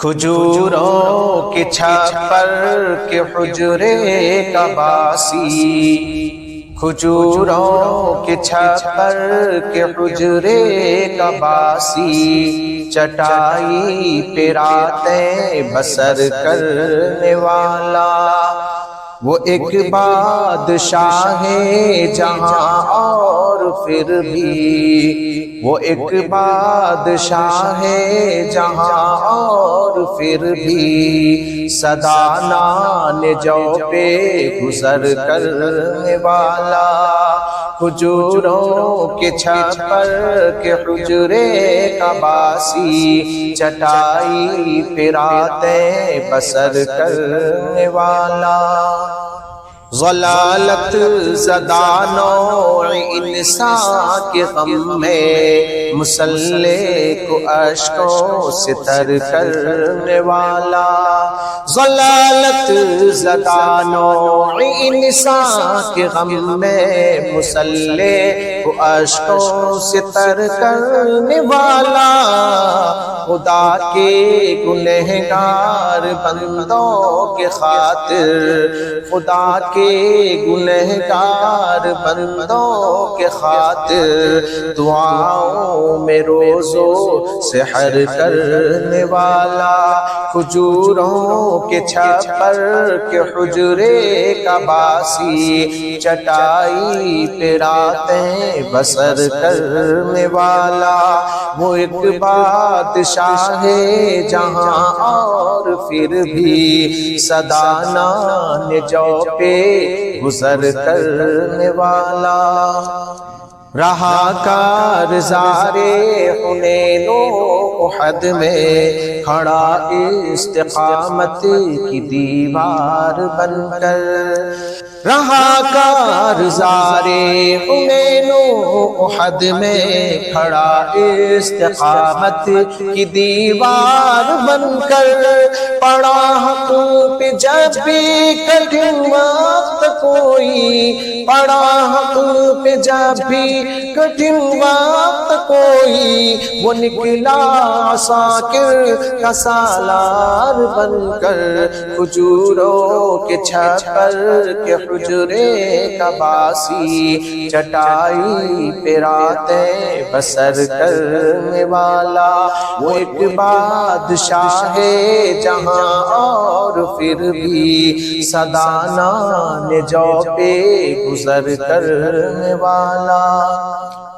کھجوروں کے چھپر کے حجرے کا باسی، کھجوروں کے چھپر کے حجرے کا باسی، چٹائی پہ راتیں بسر کرنے والا، وہ ایک بادشاہ جہاں اور پھر بھی، وہ ایک بادشاہ جہاں اور پھر بھی، سدانان جو پہ گزر کرنے والا، کھجوروں کے چھپر کے حجرے کا باسی، چٹائی پہ راتیں بسر کرنے والا، ضلالت زدہ نوع انسان کے غم میں مسلح کو اشکوں سے تر کرنے والا، ضلالت زدہ نوع انسان کے غم میں مسلح کو اشکوں سے تر کرنے والا، خدا کے گنہگار بندوں کے خاطر، خدا کے گنہگار بندوں کے خاطر، دعاؤں میں روزو سحر کرنے والا، کھجوروں کے چھپر کے حجرے کا باسی، چٹائی پہ راتیں بسر کرنے والا، وہ ایک بادشاہ جہاں اور پھر بھی، سدانان جو پہ گزر کرنے والا، رہا کارزار حنین و احد میں کھڑا استقامت کی دیوار بن کر، رہا کارزار حنین و احد میں کھڑا استقامت کی دیوار بن کر، پڑا حق پہ جب بھی کٹھن وقت کوئی، پڑا حق پہ جب بھی کٹھن وقت کوئی، وہ نکلا عساکر کا سالار بن کر، کھجوروں کے چھپر کے حجرے کا باسی، چٹائی پہ راتیں بسر کرنے والا، وہ ایک بادشاہ جہاں اور پھر بھی، سدانان جو پہ گزر کرنے والا،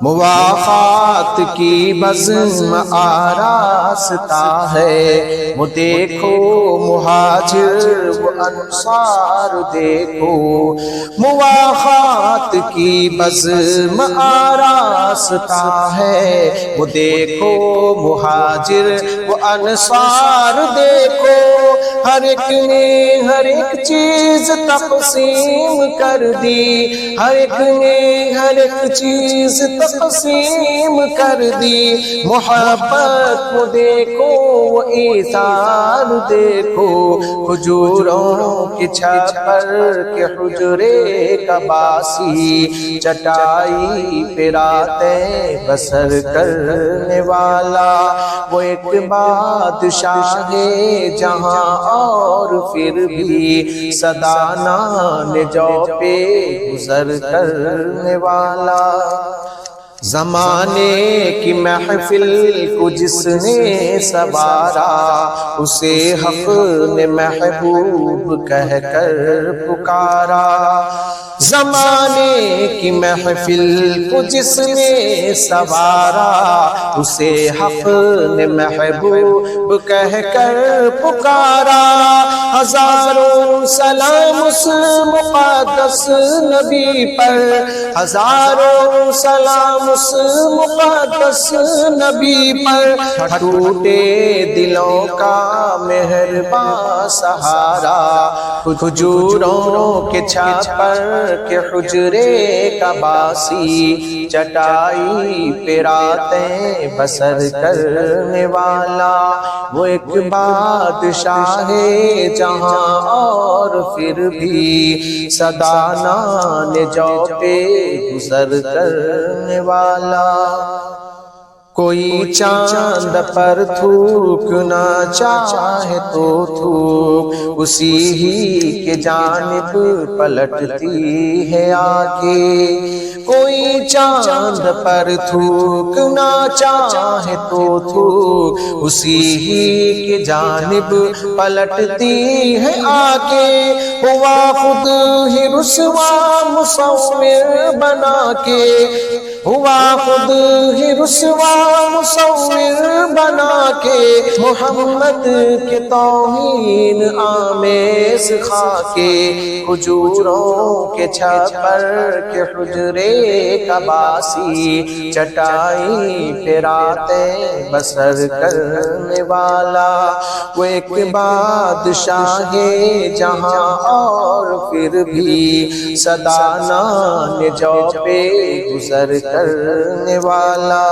موافات کی بزم آراستہ ہے، وہ دیکھو مہاجر و انصار دیکھو، موافات کی بزم آراستہ ہے، وہ دیکھو مہاجر و انصار دیکھو، ہر ایک نے ہر ایک چیز تقسیم کر دی، ہر ایک نے ہر ایک چیز تقسیم کر دی، محبت کو دیکھو وہ ایثار دیکھو، کھجوروں کے چھپر کے حجرے کا باسی، چٹائی پہ راتیں بسر کرنے والا، وہ ایک بادشاہ جہاں اور پھر بھی، سدانان جو پہ گزر کرنے والا، زمانے کی محفل کو جس نے سوارا، اسے حق نے محبوب کہہ کر پکارا، زمانے کی محفل کو جس نے سوارا، اسے حق نے محبوب کہہ کر پکارا، ہزاروں سلام اس مقدس نبی پر، ہزاروں سلام اس مقدس نبی پر، ٹوٹے دلوں کا مہرباں سہارا، کھجوروں کے چھپر کے حجرے کا باسی، چٹائی پہ راتیں بسر کرنے والا، وہ ایک بادشاہ جہاں اور پھر بھی، سدانان جو پہ گزر کرنے والا، کوئی چاند پر تھوکنا چاہے تو تھوک اسی ہی کے جانب پلٹتی ہے آنکھیں۔ کوئی چاند پر تھوکنا چاہے تو تھوک اسی ہی کے جانب پلٹتی ہے آنکھیں۔ ہوا خود ہی رسوا مصور بنا کے، ہوا خود ہی رسوا مصور بنا کے، محمد کے توہین آمیز خاکے، کھجوروں کے چھپر کے حجرے کا باسی، چٹائی پہ راتیں بسر کرنے والا، وہ ایک بادشاہ جہاں اور پھر بھی صدانہ جو پہ گزر کرنے والا۔